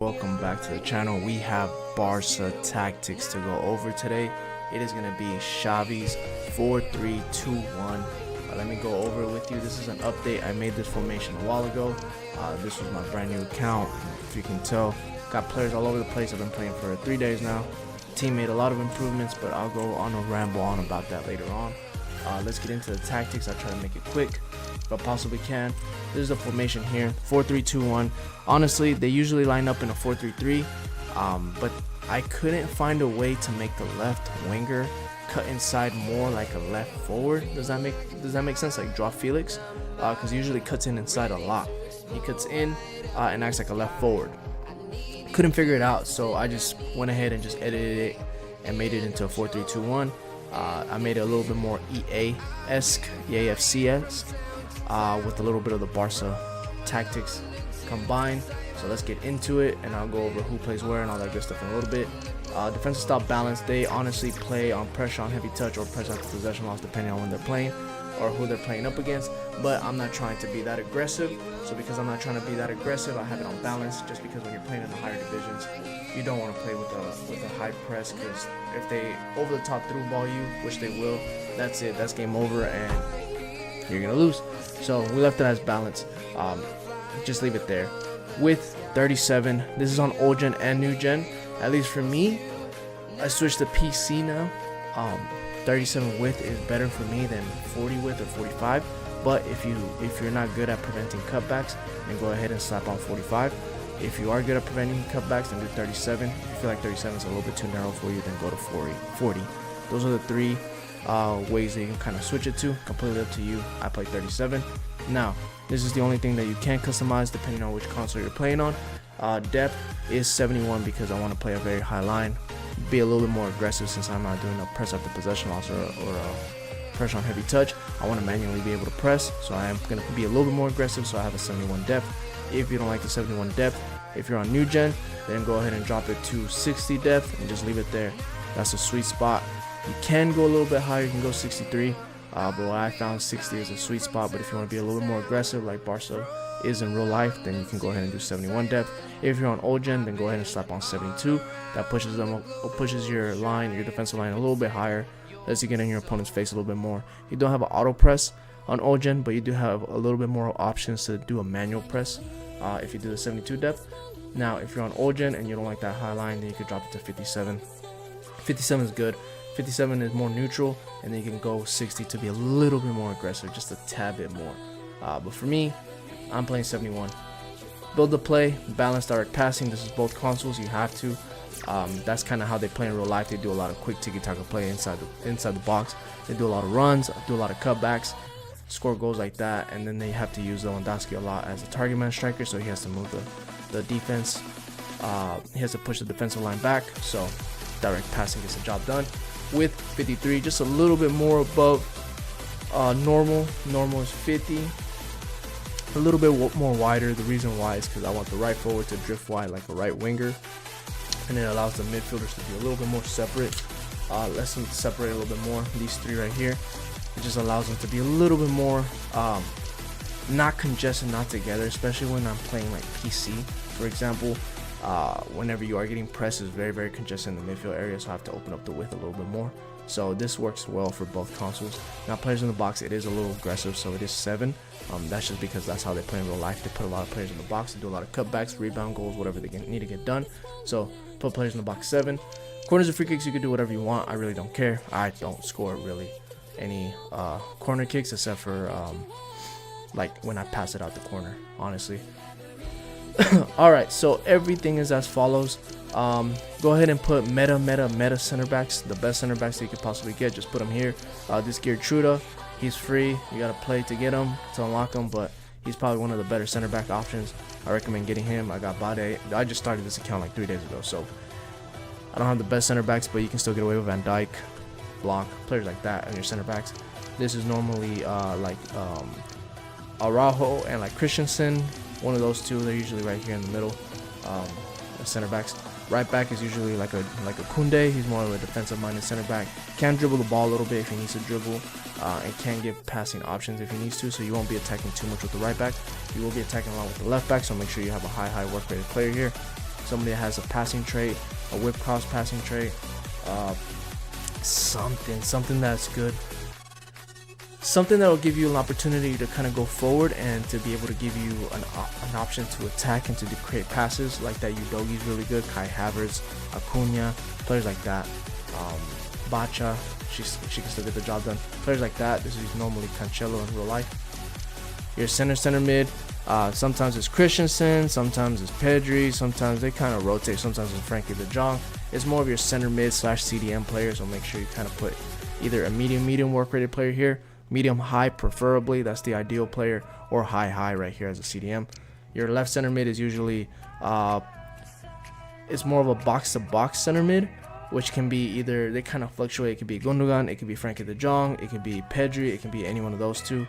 Welcome back to the channel. We have Barca tactics to go over today. It is going to be Xavi's 4-3-2-1. Let me go over it with you. This is an update. I made this formation a while ago. This was my brand new account. If you can tell, got players all over the place. I've been playing for 3 days now. Team made a lot of improvements, but I'll go on a ramble on about that later on. Let's get into the tactics. I'll try to make it quick if I possibly can. This is the formation here, 4-3-2-1. Honestly, they usually line up in a 4-3-3, but I couldn't find a way to make the left winger cut inside more like a left forward. Does that make sense? Like draw Felix, because he usually cuts in inside a lot. He cuts in and acts like a left forward. Couldn't figure it out, so I just went ahead and just edited it and made it into a 4-3-2-1. I made it a little bit more EA-esque, EAFC-esque, with a little bit of the Barca tactics combined. So let's get into it, and I'll go over who plays where and all that good stuff in a little bit. Defensive style balance, they honestly play on pressure on heavy touch or press after possession loss depending on when they're playing or who they're playing up against, but I'm not trying to be that aggressive. So because I'm not trying to be that aggressive, I have it on balance, just because when you're playing in the higher divisions, you don't want to play with a high press, because if they over the top through ball you, which they will, that's it, that's game over and you're gonna lose. So we left it as balance. Just leave it there. With 37, this is on old gen and new gen. At least for me, I switched to PC now. 37 width is better for me than 40 width or 45. But if you're not good at preventing cutbacks, then go ahead and slap on 45. If you are good at preventing cutbacks, then do 37. If you feel like 37 is a little bit too narrow for you, then go to 40. Those are the three ways that you can kind of switch it to. Completely up to you. I play 37. Now, this is the only thing that you can customize depending on which console you're playing on. Depth is 71 because I want to play a very high line. Be a little bit more aggressive since I'm not doing a press after possession loss or pressure on heavy touch. I want to manually be able to press, so I am going to be a little bit more aggressive, so I have a 71 depth. If you don't like the 71 depth, if you're on new gen, then go ahead and drop it to 60 depth and just leave it there. That's a sweet spot. You can go a little bit higher, you can go 63, but what I found 60 is a sweet spot. But if you want to be a little bit more aggressive like Barca is in real life, then you can go ahead and do 71 depth. If you're on old gen, then go ahead and slap on 72. That pushes your line, your defensive line a little bit higher, lets you get in your opponent's face a little bit more. You don't have an auto press on old gen, but you do have a little bit more options to do a manual press if you do the 72 depth. Now if you're on old gen and you don't like that high line, then you could drop it to 57. 57 is good. 57 is more neutral, and then you can go 60 to be a little bit more aggressive, just a tad bit more. But for me, I'm playing 71. Build the play, balance direct passing. This is both consoles. You have to. That's kind of how they play in real life. They do a lot of quick tiki-taka play inside the box. They do a lot of runs, do a lot of cutbacks, score goals like that, and then they have to use Lewandowski a lot as a target man striker, so he has to move the defense. He has to push the defensive line back, so direct passing gets the job done. With 53, just a little bit more above normal. Normal is 50. A little bit more wider. The reason why is because I want the right forward to drift wide like a right winger, and it allows the midfielders to be a little bit more separate. Lets them separate a little bit more. These three right here, it just allows them to be a little bit more not congested, not together, especially when I'm playing like PC, for example. Whenever you are getting pressed, is very, very congested in the midfield area, so I have to open up the width a little bit more. So this works well for both consoles. Now players in the box, it is a little aggressive, so it is 7. That's just because that's how they play in real life. They put a lot of players in the box, they do a lot of cutbacks, rebound goals, whatever they need to get done. So put players in the box 7. Corners and free kicks, you can do whatever you want. I really don't care. I don't score really any corner kicks except for like when I pass it out the corner, honestly. Alright, so everything is as follows. Go ahead and put meta center backs, the best center backs that you could possibly get. Just put them here. This Truda, he's free. You gotta play to get him, to unlock him, but he's probably one of the better center back options. I recommend getting him. I got Bade. I just started this account like 3 days ago, so I don't have the best center backs, but you can still get away with Van Dijk, Blanc, players like that on your center backs. This is normally like Araujo and like Christensen. One of those two, they're usually right here in the middle. Center backs. Right back is usually like a Kunde. He's more of a defensive-minded center back. Can dribble the ball a little bit if he needs to dribble, and can give passing options if he needs to. So you won't be attacking too much with the right back. You will be attacking a lot with the left back. So make sure you have a high work rate player here. somebody that has a passing trait, a whip cross passing trait, something that's good, something that will give you an opportunity to kind of go forward and to be able to give you an option to attack and to create passes. Like that Udogi's really good, Kai Havertz, Acuna, players like that. Bacha, she can still get the job done. Players like that. This is normally Cancelo in real life. Your center mid, sometimes it's Christensen, sometimes it's Pedri, sometimes they kind of rotate, sometimes it's Frankie de Jong. It's more of your center mid / CDM player, so make sure you kind of put either a medium work rated player here, medium high preferably, that's the ideal player, or high right here as a CDM. Your left center mid is usually it's more of a box to box center mid, which can be either, they kind of fluctuate. It could be Gundogan, it could be Frankie de Jong, it could be Pedri, it can be any one of those two.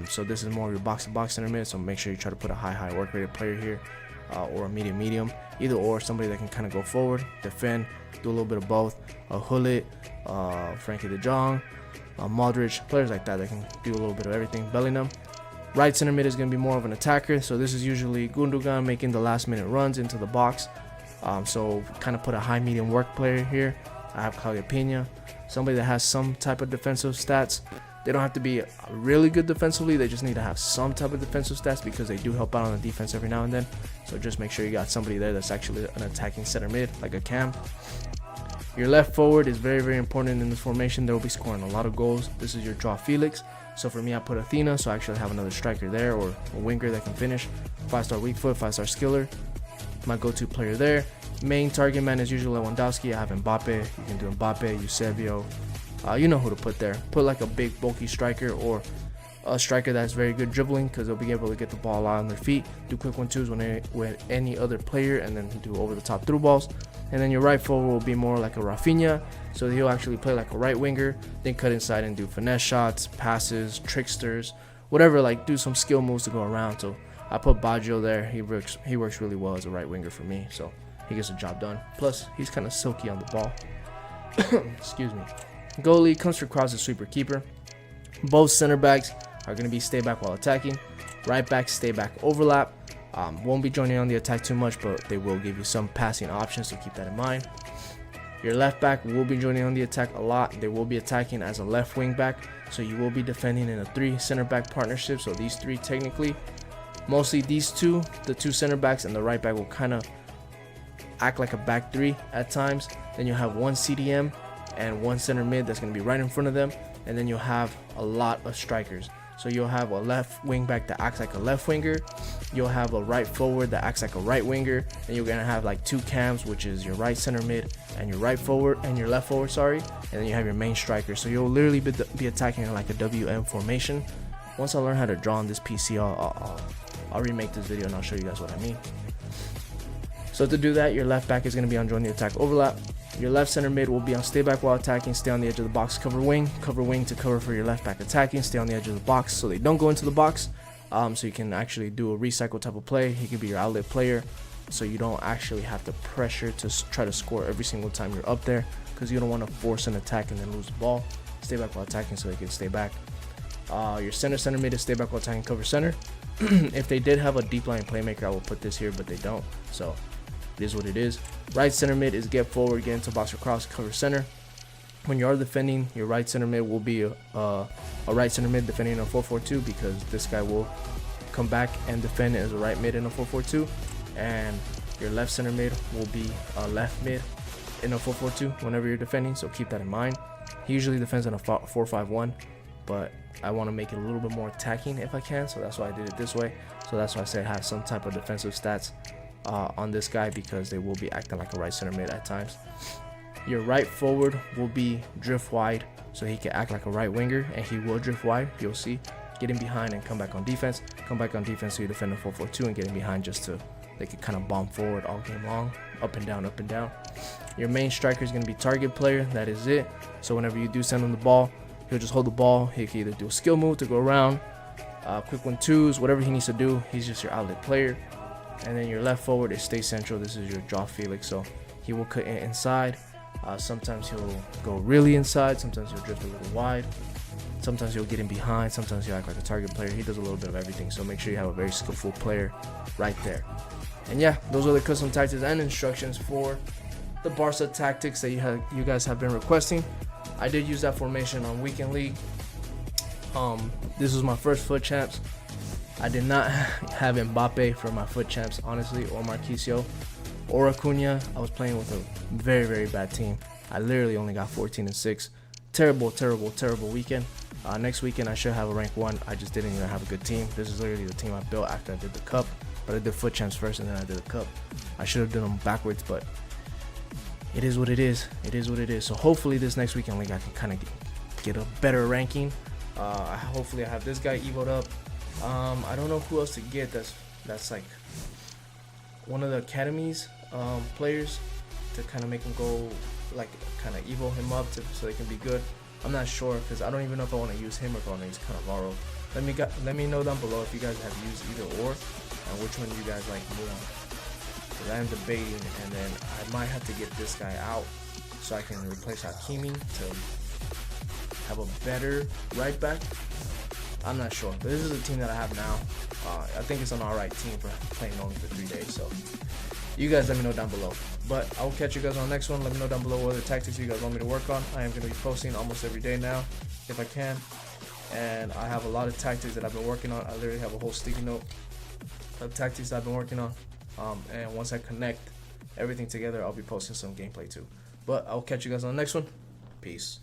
So this is more of your box to box center mid, so make sure you try to put a high work rated player here, or a medium, either or, somebody that can kind of go forward, defend, do a little bit of both. Hullet, Frankie de Jong, Modric, players like that can do a little bit of everything. Bellingham. Right center mid is going to be more of an attacker, so this is usually Gundogan making the last minute runs into the box. So kind of put a high medium work player here. I have Claudio Pena, somebody that has some type of defensive stats. They don't have to be really good defensively, they just need to have some type of defensive stats because they do help out on the defense every now and then. So just make sure you got somebody there that's actually an attacking center mid, like a Cam. Your left forward is very important in this formation. They will be scoring a lot of goals. This is your Joao Felix. So for me, I put Athena, so I actually have another striker there, or a winger that can finish. 5-star weak foot, 5-star skiller. My go-to player there. Main target man is usually Lewandowski. I have Mbappe. You can do Mbappe, Eusebio. You know who to put there. Put like a big bulky striker, or a striker that's very good dribbling, because they'll be able to get the ball out on their feet, do quick 1-2s with any other player, and then do over the top through balls. And then your right forward will be more like a Rafinha, so he'll actually play like a right winger, then cut inside and do finesse shots, passes, tricksters, whatever, like do some skill moves to go around. So I put Baggio there. He works really well as a right winger for me, so he gets the job done. Plus he's kind of silky on the ball. Excuse me. Goalie comes for cross, sweeper, keeper. Both center backs are going to be stay back while attacking. Right back, stay back, overlap. Won't be joining on the attack too much, but they will give you some passing options, so keep that in mind. Your left back will be joining on the attack a lot. They will be attacking as a left wing back, so you will be defending in a 3 center back partnership. So these 3 technically, mostly these 2, the 2 center backs and the right back will kind of act like a back 3 at times. Then you'll have 1 CDM and 1 center mid that's going to be right in front of them, and then you'll have a lot of strikers. So you'll have a left wing back that acts like a left winger, you'll have a right forward that acts like a right winger, and you're gonna have like 2 cams, which is your right center mid and your right forward and your left forward, sorry, and then you have your main striker. So you'll literally be attacking in like a WM formation. Once I learn how to draw on this PC, I'll remake this video and I'll show you guys what I mean. So to do that, your left back is going to be on join the attack overlap. Your left center mid will be on stay back while attacking, stay on the edge of the box, cover wing to cover for your left back attacking, stay on the edge of the box so they don't go into the box. So you can actually do a recycle type of play. He can be your outlet player, so you don't actually have to pressure to try to score every single time you're up there, because you don't want to force an attack and then lose the ball. Stay back while attacking so they can stay back. Your center mid is stay back while attacking, cover center. If they did have a deep line playmaker, I will put this here, but they don't, so it is what it is. Right center mid is get forward, get into box or cross, cover center. When you are defending, your right center mid will be a right center mid defending a 4-4-2, because this guy will come back and defend as a right mid in a 4-4-2, and your left center mid will be a left mid in a 4-4-2 whenever you're defending, so keep that in mind. He usually defends in a 4-5-1, but I want to make it a little bit more attacking if I can, so that's why I did it this way. So that's why I said have some type of defensive stats on this guy, because they will be acting like a right center mid at times. Your right forward will be drift wide, so he can act like a right winger, and he will drift wide, you'll see, getting behind and come back on defense, so you defend a 4-4-2 and getting behind just to, they can kind of bomb forward all game long, up and down. Your main striker is going to be target player, that is it. So whenever you do send him the ball, he'll just hold the ball. He can either do a skill move to go around, quick 1-2s, whatever he needs to do. He's just your outlet player. And then your left forward is stay central. This is your Joao Felix, so he will cut in inside. Sometimes he'll go really inside, sometimes he'll drift a little wide, sometimes he'll get in behind, sometimes he'll act like a target player. He does a little bit of everything, so make sure you have a very skillful player right there. And yeah, those are the custom tactics and instructions for the Barca tactics that you guys have been requesting. I did use that formation on Weekend League. This was my first foot champs. I did not have Mbappe for my foot champs, honestly, or Marquisio or Acuna. I was playing with a very, very bad team. I literally only got 14 and 6. Terrible, terrible, terrible weekend. Next weekend I should have a rank 1. I just didn't even have a good team. This is literally the team I built after I did the cup. But I did foot champs first and then I did the cup. I should have done them backwards, but it is what it is. It is what it is. So hopefully this next weekend league I can kind of get a better ranking. Hopefully I have this guy evoed up. I don't know who else to get that's like one of the academies players to kind of make him go, like kind of evo him up so they can be good. I'm not sure because I don't even know if I want to use him or if I want to use Cannavaro. Let me know down below if you guys have used either or and which one you guys like more. Because I am debating, and then I might have to get this guy out so I can replace Hakimi to have a better right back. I'm not sure, but this is the team that I have now. I think it's an alright team for playing only for 3 days, so you guys let me know down below. But I'll catch you guys on the next one. Let me know down below what other tactics you guys want me to work on. I am going to be posting almost every day now, if I can. And I have a lot of tactics that I've been working on. I literally have a whole sticky note of tactics I've been working on. And once I connect everything together, I'll be posting some gameplay too. But I'll catch you guys on the next one. Peace.